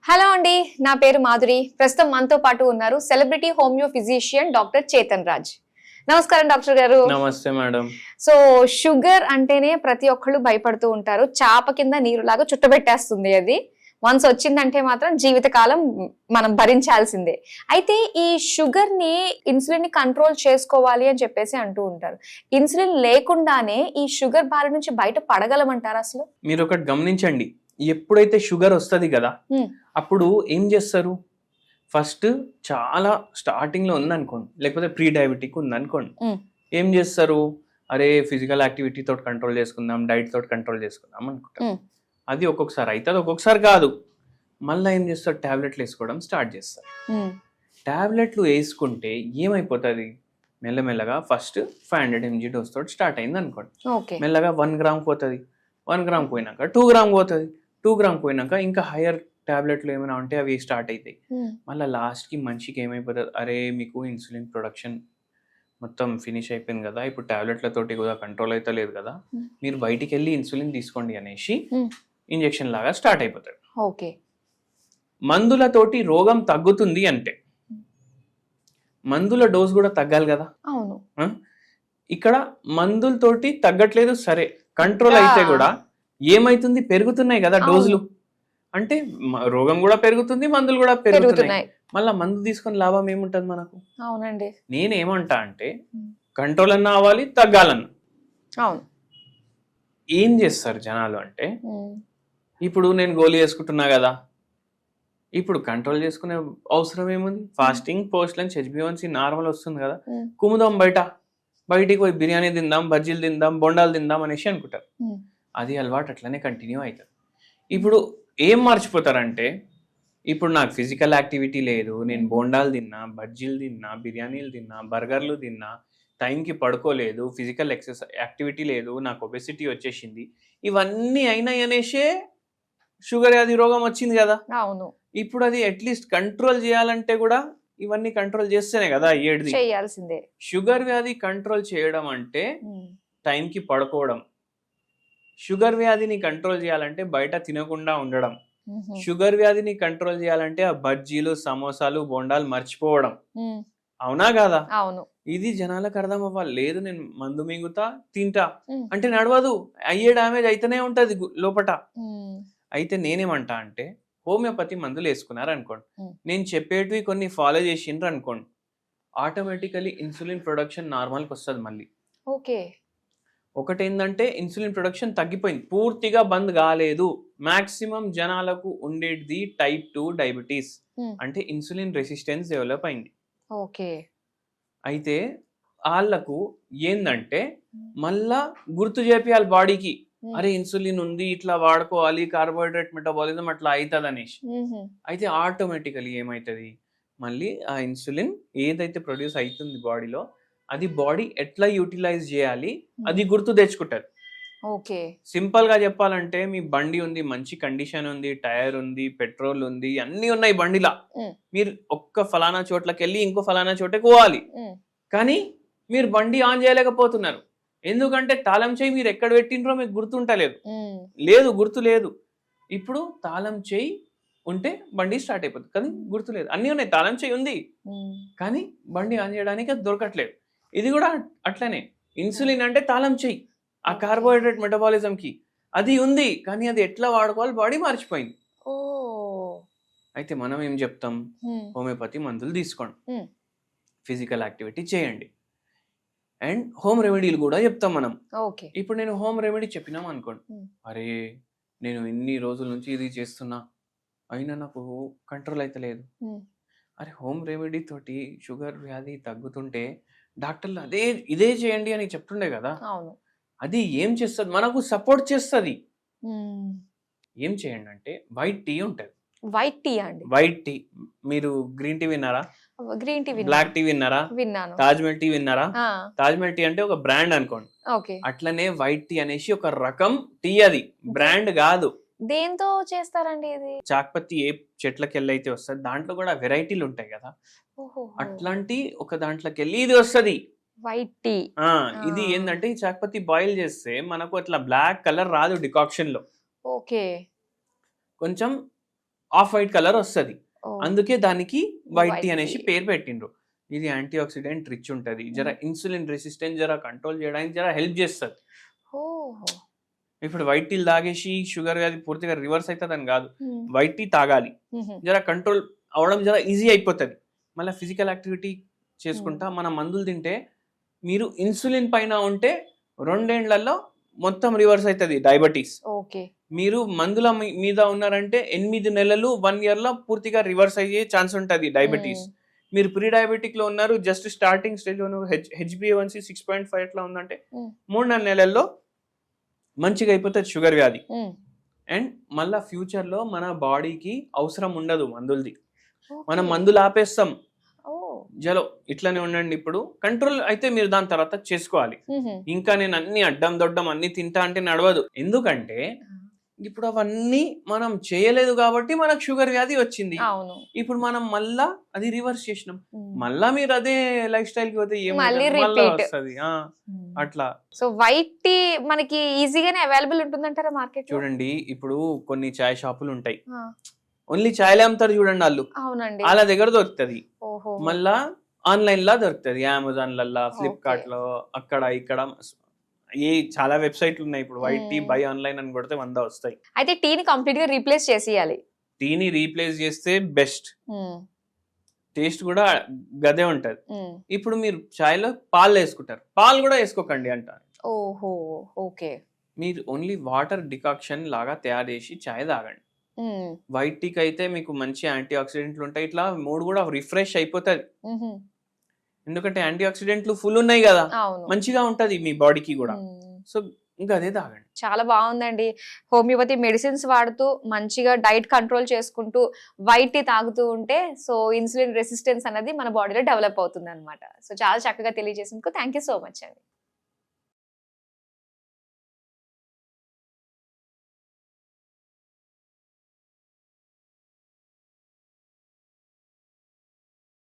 Hello అండి, నా పేరు మాధురి. ప్రస్తుతం మనతో పాటు ఉన్నారు celebrity homeo physician doctor Chetan Raj. నమస్కారం డాక్టర్ గారు. నమస్తే మేడం. సో షుగర్ అంటేనే ప్రతి ఒక్కళ్ళు భయపడుతూ ఉంటారు. చాప కింద నీరులాగా చుట్టబెట్టేస్తుంది అది. వన్స్ వచ్చిందంటే మాత్రం జీవితకాలం మనం భరించాల్సిందే. అయితే ఈ షుగర్ ని ఇన్సులిన్ ని కంట్రోల్ చేసుకోవాలి అని చెప్పేసి అంటూ ఉంటారు. ఇన్సులిన్ లేకుండానే ఈ షుగర్ బారి నుంచి బయట పడగలమంటారా అసలు? మీరు ఒకటి గమనించండి, ఎప్పుడైతే షుగర్ వస్తుంది కదా అప్పుడు ఏం చేస్తారు, ఫస్ట్ చాలా స్టార్టింగ్ లో ఉందనుకోండి, లేకపోతే ప్రీ డయాబెటిక్ ఉందనుకోండి, ఏం చేస్తారు, అరే ఫిజికల్ యాక్టివిటీ తోటి కంట్రోల్ చేసుకుందాం, డైట్ తోటి కంట్రోల్ చేసుకుందాం అనుకుంటారు. అది ఒక్కొక్కసారి అవుతుంది, ఒక్కొక్కసారి కాదు. మళ్ళీ ఏం చేస్తారు, టాబ్లెట్లు వేసుకోవడం స్టార్ట్ చేస్తారు. టాబ్లెట్లు వేసుకుంటే ఏమైపోతుంది, మెల్లమెల్లగా ఫస్ట్ 500 mg డోస్ తోటి స్టార్ట్ అయింది అనుకోండి, మెల్లగా 1 గ్రామ్ పోతుంది, 1 గ్రామ్ పోయినాక 2 గ్రామ్ పోతుంది, 2 గ్రామ్ పోయినాక ఇంకా హైయర్ టాబ్లెట్లు ఏమైనా ఉంటే అవి స్టార్ట్ అవుతాయి. మళ్ళీ లాస్ట్కి మనిషికి ఏమైపోతుంది, అరే మీకు ఇన్సులిన్ ప్రొడక్షన్ మొత్తం ఫినిష్ అయిపోయింది కదా, ఇప్పుడు టాబ్లెట్లతోటి కూడా కంట్రోల్ అయితే లేదు కదా, మీరు బయటికి వెళ్ళి ఇన్సులిన్ తీసుకోండి అనేసి ఇంజెక్షన్ లాగా స్టార్ట్ అయిపోతాడు. ఓకే, మందులతోటి రోగం తగ్గుతుంది అంటే మందుల డోస్ కూడా తగ్గాలి కదా. అవును, ఇక్కడ మందులతోటి తగ్గట్లేదు, సరే కంట్రోల్ అయితే కూడా ఏమైతుంది, పెరుగుతున్నాయి కదా డోసులు, అంటే రోగం కూడా పెరుగుతుంది, మందులు కూడా పెరుగుతున్నాయి. మళ్ళీ మందు తీసుకొని లాభం ఏముంటది మనకు? అవునండి, నేనేమంటా అంటే కంట్రోల్ అన్నా అవ్వాలి, తగ్గాలన్నా. అవును, ఏం చేస్తారు జనాలు అంటే, ఇప్పుడు నేను గోళీ వేసుకుంటున్నా కదా, ఇప్పుడు కంట్రోల్ చేసుకునే అవసరం ఏముంది, fasting post lunch HbA1c normal వస్తుంది కదా, కుముదాం బయటికి పోయి బిర్యానీ తిందాం, బజ్జీలు తిందాం, బొండాలు తిందాం అనేసి అనుకుంటారు. అది అలవాటు అట్లనే కంటిన్యూ అవుతుంది. ఇప్పుడు ఏం మర్చిపోతారంటే, ఇప్పుడు నాకు ఫిజికల్ యాక్టివిటీ లేదు, నేను బోండాలు తిన్నా, బజ్జీలు తిన్నా, బిర్యానీలు తిన్నా, బర్గర్లు తిన్నా, టైంకి పడుకోలేదు, ఫిజికల్ యాక్టివిటీ లేదు, నాకు ఒబెసిటీ వచ్చేసింది, ఇవన్నీ అయినాయి అనేసే షుగర్ వ్యాధి రోగం వచ్చింది కదా. అవును, ఇప్పుడు అది అట్లీస్ట్ కంట్రోల్ చేయాలంటే కూడా ఇవన్నీ కంట్రోల్ చేస్తేనే కదా అయ్యేది. చేయాల్సిందే. షుగర్ వ్యాధి కంట్రోల్ చేయడం అంటే టైంకి పడుకోవడం, షుగర్ వ్యాధిని కంట్రోల్ చేయాలంటే బయట తినకుండా ఉండడం, షుగర్ వ్యాధిని కంట్రోల్ చేయాలంటే ఆ బజ్జీలు, సమోసాలు, బొండాలు మర్చిపోవడం. అవునా కాదా? అవును, ఇది జనాలకు అర్థం అవ్వాలి. లేదు నేను మందు మింగుతా తింటా అంటే నడవదు, అయ్యే డామేజ్ అయితేనే ఉంటది లోపట. అయితే నేనేమంటా అంటే, హోమియోపతి మందులు వేసుకున్నారు అనుకోండి, నేను చెప్పేటివి కొన్ని ఫాలో చేసిండ్రు అనుకోండి, ఆటోమేటికలీ ఇన్సులిన్ ప్రొడక్షన్ నార్మల్కి వస్తుంది మళ్ళీ. ఓకే, ఒకటి ఏంటంటే ఇన్సులిన్ ప్రొడక్షన్ తగ్గిపోయింది, పూర్తిగా బంద్ కాలేదు. మాక్సిమం జనాలకు ఉండేది టైప్ 2 డయాబెటీస్, అంటే ఇన్సులిన్ రెసిస్టెన్స్ డెవలప్ అయింది. ఓకే, అయితే వాళ్ళకు ఏందంటే మళ్ళా గుర్తు చేపియాలి బాడీకి, అరే ఇన్సులిన్ ఉంది, ఇట్లా వాడుకోవాలి, కార్బోహైడ్రేట్ మెటబాలిజం అట్లా అవుతుంది అనేసి. అయితే ఆటోమేటికలీ ఏమవుతుంది, మళ్ళీ ఆ ఇన్సులిన్ ఏదైతే ప్రొడ్యూస్ అవుతుంది బాడీలో, అది బాడీ ఎట్లా యూటిలైజ్ చేయాలి అది గుర్తు తెచ్చుకుంటారు. ఓకే, సింపుల్ గా చెప్పాలంటే, మీ బండి ఉంది, మంచి కండిషన్ ఉంది, టైర్ ఉంది, పెట్రోల్ ఉంది, అన్ని ఉన్నాయి బండిలా, మీరు ఒక్క ఫలానా చోట్లకి వెళ్ళి ఇంకో ఫలానా చోటకి పోవాలి, కానీ మీరు బండి ఆన్ చేయలేకపోతున్నారు. ఎందుకంటే తాళం చేయి మీరు ఎక్కడ పెట్టినరో మీకు గుర్తుంటలేదు, గుర్తు లేదు. ఇప్పుడు తాళం చేయి ఉంటే బండి స్టార్ట్ అయిపోతుంది, కానీ గుర్తు లేదు. అన్నీ ఉన్నాయి, తాళం చేయి ఉంది, కానీ బండి ఆన్ చేయడానికి అది దొరకట్లేదు. ఇది కూడా అట్లనే, ఇన్సులిన్ అంటే తాళం చేయి, ఆ కార్బోహైడ్రేట్ మెటబాలిజం కి అది ఉంది, కానీ అది ఎట్లా వాడుకోవాలి బాడీ మర్చిపోయింది. అయితే మనం ఏం చెప్తాం, హోమియోపతి మందులు తీసుకోండి, ఫిజికల్ యాక్టివిటీ చేయండి, అండ్ హోమ్ రెమెడీలు కూడా చెప్తాం మనం. ఇప్పుడు నేను హోమ్ రెమెడీ చెప్పినాం అనుకోండి, అరే నేను ఇన్ని రోజుల నుంచి ఇది చేస్తున్నా అయినా నాకు కంట్రోల్ అయితే లేదు, అరే హోమ్ రెమెడీ తోటి షుగర్ వ్యాధి తగ్గుతుంటే డాక్టర్లు ఇదే చేయండి అని చెప్తుండే కదా. అది ఏం చేస్తుంది, మనకు సపోర్ట్ చేస్తుంది. ఏం చేయండి అంటే, వైట్ టీ ఉంటుంది. వైట్ టీ అండి? వైట్ టీ, మీరు గ్రీన్ టీ విన్నారా? గ్రీన్ టీ, బ్లాక్ టీ విన్నారా? విన్నాను. తాజ్మహల్ టీ విన్నారా? తాజ్మహల్ టీ అంటే ఒక బ్రాండ్ అనుకోండి, అట్లనే వైట్ టీ అనేసి ఒక రకం టీ, అది బ్రాండ్ కాదు. దేంతో చేస్తారండి ఇది? చాక్పత్తి ఏ చెట్లకి వెళ్ళి అయితే వస్తుంది, దాంట్లో కూడా వెరైటీలు ఉంటాయి కదా, అట్లాంటి ఒక దాంట్లోకి వెళ్ళి ఇది వస్తుంది వైట్ టీ. ఇది ఏంటంటే, ఈ చాక్పత్తి బాయిల్ చేస్తే మనకు అట్లా బ్లాక్ కలర్ రాదు డికాక్షన్ లో. ఓకే, కొంచెం ఆఫ్ వైట్ కలర్ వస్తుంది. ఓ. అందుకే దానికి వైట్ టీ White అనేసి tea. పేరు పెట్టిండ్రు. ఇది యాంటీ ఆక్సిడెంట్ రిచ్ ఉంటది, జర ఇన్సులిన్ రెసిస్టెన్స్ జర కంట్రోల్ చేయడానికి జర హెల్ప్ చేస్తుంది. ఓహో. ఇప్పుడు వైట్ టీ తాగేసి షుగర్ అది పూర్తిగా రివర్స్ అవుతుంది అని కాదు, ఉమ్. వైట్ టీ తాగాలి, ఉహు. జర కంట్రోల్ అవడం జర ఈజీ అయిపోతుంది. మళ్ళీ ఫిజికల్ యాక్టివిటీ చేసుకుంటా మన మందులు తింటే మీరు ఇన్సులిన్ పైన ఉంటే 2 ఏళ్లలో మొత్తం రివర్స్ అవుతుంది డయాబెటీస్. ఓకే. మీరు మందుల మీద ఉన్నారంటే 8 నెలలు 1 ఇయర్ లో పూర్తిగా రివర్స్ అయ్యే ఛాన్స్ ఉంటుంది డయాబెటీస్. మీరు ప్రీ డయాబెటిక్ లో ఉన్నారు, జస్ట్ స్టార్టింగ్ స్టేజ్ లో ఉన్నారు, HbA1c 6.5 ఎట్లా ఉందంటే 3-4 నెలల్లో మంచిగా అయిపోతుంది షుగర్ వ్యాధి. అండ్ మళ్ళా ఫ్యూచర్ లో మన బాడీకి అవసరం ఉండదు మందులది, మనం మందులు ఆపేస్తాం. జలో ఇట్లానే ఉండండి, ఇప్పుడు కంట్రోల్ అయితే మీరు దాని తర్వాత చేసుకోవాలి. ఇంకా నేను అన్ని అడ్డం దొడ్డం అన్ని తింటా అంటే నడవదు. ఎందుకంటే ఇప్పుడు అవన్నీ మనం చేయలేదు కాబట్టి మనకు షుగర్ వ్యాధి వచ్చింది. అవును. ఇప్పుడు మనం మళ్ళా అది రివర్స్ చేసినాం, మళ్ళా మీరు అదే లైఫ్ స్టైల్ కి పోతే మళ్ళీ ఏమవుతుంది, మళ్ళా repeat. వస్తుంది అట్లా. సో వైట్ టీ మనకి ఈజీగానే అవైలబుల్ ఉంటుందంటారా మార్కెట్? చూడండి, ఇప్పుడు కొన్ని చాయ్ షాపులు ఉంటాయి, ఓన్లీ చాయ్లే అమ్ముతారు చూడండి వాళ్ళు, అవునండి. వాళ్ళ దగ్గర దొరుకుతుంది. ఓహో. మళ్ళా ఆన్లైన్ లా దొరుకుతుంది, అమెజాన్ లల్లా, ఫ్లిప్కార్ట్ లో, అక్కడ ఇక్కడ చాలా వెబ్సైట్లు ఉన్నాయి. ఇప్పుడు వైట్ టీ బై ఆన్లైన్ అని కొడితే 100 వస్తాయి. అయితే టీని కంప్లీట్ గా రీప్లేస్ చేసేయాలి. టీని రీప్లేస్ చేస్తే బెస్ట్, టేస్ట్ కూడా గదే ఉంటది. ఇప్పుడు మీరు చాయ్ లో పాలు వేసుకుంటారు, పాలు కూడా వేసుకోకండి అంటారు. ఓహో. ఓకే. మీరు ఓన్లీ వాటర్ డికాక్షన్ లాగా తయారు చేసి చాయ్ తాగండి. వైట్ టీకి అయితే మీకు మంచి యాంటీ ఆక్సిడెంట్లు ఉంటాయి, ఇట్లా మూడు కూడా రిఫ్రెష్ అయిపోతుంది. ఎందుకంటే యాంటీ ఆక్సిడెంట్లు ఫుల్ ఉన్నాయి కదా, అవును. మంచిగా ఉంటది మీ బాడీకి కూడా. సో ఇంకా అదే తాగండి. చాలా బాగుందండి. హోమియోపతి మెడిసిన్స్ వాడుతూ మంచిగా డైట్ కంట్రోల్ చేసుకుంటూ వైట్ టీ తాగుతూ ఉంటే సో ఇన్సులిన్ రెసిస్టెన్స్ అనేది మన బాడీలో డెవలప్ అవుతుంది అనమాట. సో చాలా చక్కగా తెలియజేసినందుకు థ్యాంక్ యూ సో మచ్ అండి.